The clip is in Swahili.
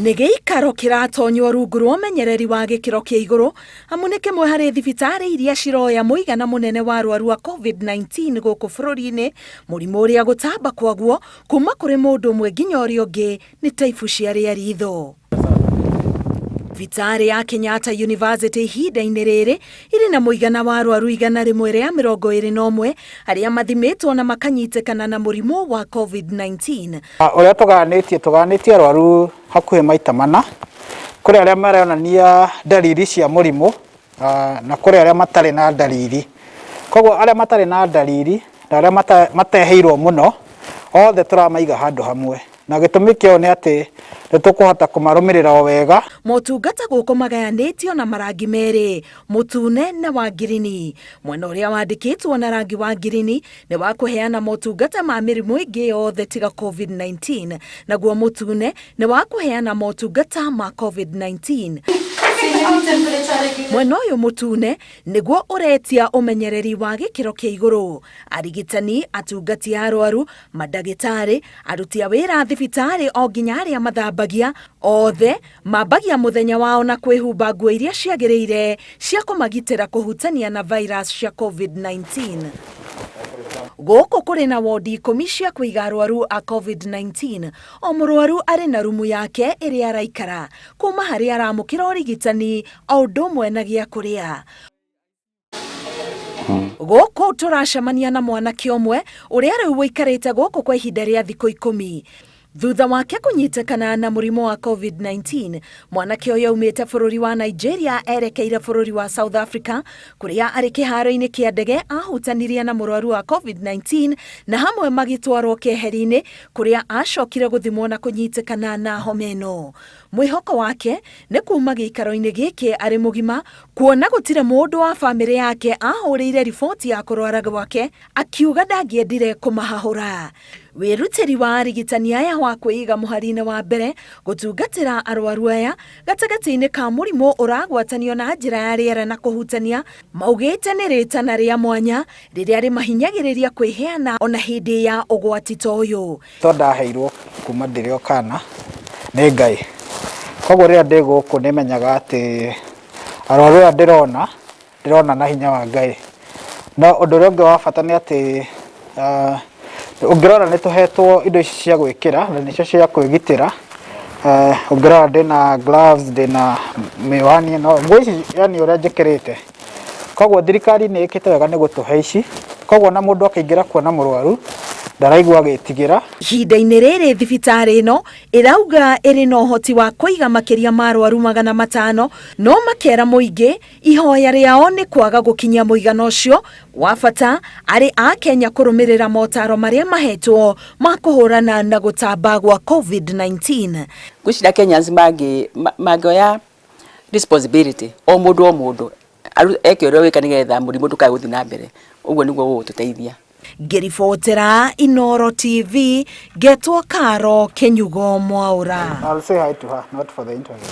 Nĩgĩikaro kĩratonywo rungu rwa ũmenyereri wa gĩkĩro kĩa igũrũ amu nĩ kĩmwe harĩ thibitarĩ iria ciroya mũigana mũnene wa arwaru a COVID-19 gũkũ bũrũri-inĩ, mũrimũ ũrĩa gũtamba kwaguo kuma kũrĩ mũndũ ũmwe nginya ũrĩa ũngĩ nĩ ta ibu cia rĩera-itho. Thibitarĩ ya Kenyatta University ihinda-inĩ rĩrĩ ĩrĩ na mũigana wa arwaru 121 arĩa mathimĩtwo na makanyitĩkana na mũrimũ wa COVID-19. Ũrĩa tũganĩtie arwaru hakuhĩ maita mana, kũrĩ arĩa maronania dalili cia mũrimũ na kũrĩ arĩa matarĩ na dalili. Koguo arĩa matarĩ na dalili na arĩa mateheirwo mũno othe tũramaiga handũ hamwe. Na gĩtũmi kĩo nĩ atĩ nĩtũkũhota kũmarũmĩrĩra o wega. Motungata gũkũ magayanĩtio na marangi merĩ, mũtune na wa ngirini. Mwena ũrĩa wandĩkĩtwo na rangi wa ngirini nĩ wa kũheana motungata ma mĩrimũ ĩngĩ yothe tiga COVID-19, naguo mũtune nĩ wa kũheana motungata ma COVID-19. Mwena ũyũ mũtune nĩguo ũretia ũmenyereri wa gĩkĩro kĩa igũrũ. Arigitani, atungati a arwaru, mandagĩtarĩ, aruti a wĩra thibitarĩ o nginya arĩa mathambagia, othe mambagia mũthenya wao na kwĩhumba nguo iria ciagĩrĩire cia kũmagitĩra kũhutania na virus cia COVID-19. Gũkũ kũrĩ na wodi 10 cia kũiga arwaru a COVID-19. O mũrwaru arĩ na rumu yake ĩrĩa araikara, kuma harĩa aramũkĩra ũrigitani o ũndũ ũmwe na gĩa kũrĩa. Gũkũ tũracemania na mwanake ũmwe ũrĩa rĩu wũikarĩte gũkũ kwa ihinda rĩa thikũ 10. Thutha wake kũnyitĩkana na mũrimũ wa COVID-19, mwanake ũyũ aumĩte bũrũri wa Nigeria erekeire bũrũri wa South Africa, kũrĩa arĩ kĩharo-inĩ kĩa ndege ahutanirie na mũrwaru wa COVID-19 na hamwe magĩtwarwo keheri-inĩ kũrĩa acokire gũthimwo na kũnyitĩkana na homa ĩno. Mwĩhoko wake nĩ kuma gĩikaro-inĩ gĩkĩ arĩ mũgima, kuona gũtirĩ mũndũ wa bamĩrĩ yake ahũrĩire riboti ya kũrwara gwake, akiuga ndangĩendire kũmahahũra. Wĩrutĩri wa arigitani aya wa kwĩiga mũhari-inĩ wa mbere gũtungatĩra arwaru aya gatagatĩ-inĩ ka mũrimũ ũragwatanio na njĩra ya rĩera na kũhutania, maugĩte nĩ ritana rĩa mwanya rĩrĩa rĩmahinyagĩrĩria kwĩheana ona hĩndĩ ya ũgwati ta ũyũ. Ndaheirwo kuma ndĩrĩ o kana nĩ Ngai. Koguo rĩrĩa ndĩ gũkũ nĩmenyaga atĩ arwaru aya ndĩrona na hinya wa Ngai. No ũndũ ũrĩa ũngĩ wa bata nĩ atĩ ũngĩrora nĩtũhetwo indo ici cia gwĩkĩra na nĩcio cia kwĩgitĩra. Ũngĩrora ndĩna gloves, ndĩna mĩwani ĩno, nguo ici yani ũrĩa njĩkĩrĩte. Koguo thirikari nĩ ĩkĩte wega nĩ gũtũhe ici, koguo na mũndũ akĩingĩra kuona mũrwaru ndaraigua agĩtigĩra. Ihinda-inĩ rĩrĩ thibitarĩ ĩno ĩrauga ĩrĩ na ũhoti wa kũiga makĩria ma arwaru 500, no makera mũingĩ ihoya rĩao nĩ kwaga gũkinyia mũigana ũcio, wa bata arĩ a Kenya kũrũmĩrĩra motaro marĩa mahetwo ma kũhũrana na gũtamba gwa COVID-19. Gwĩciria Kenyans mangĩoya responsibility o mũndũ eke ũrĩa wĩka nĩgetha mũrimũ ndũkae gũthiĩ na mbere, ũguo nĩguo gũgũtũteithia. Ngĩribotera Inooro TV, Getwo Karo, Kenyugo Mwaura. I'll say hi to her, not for the interview.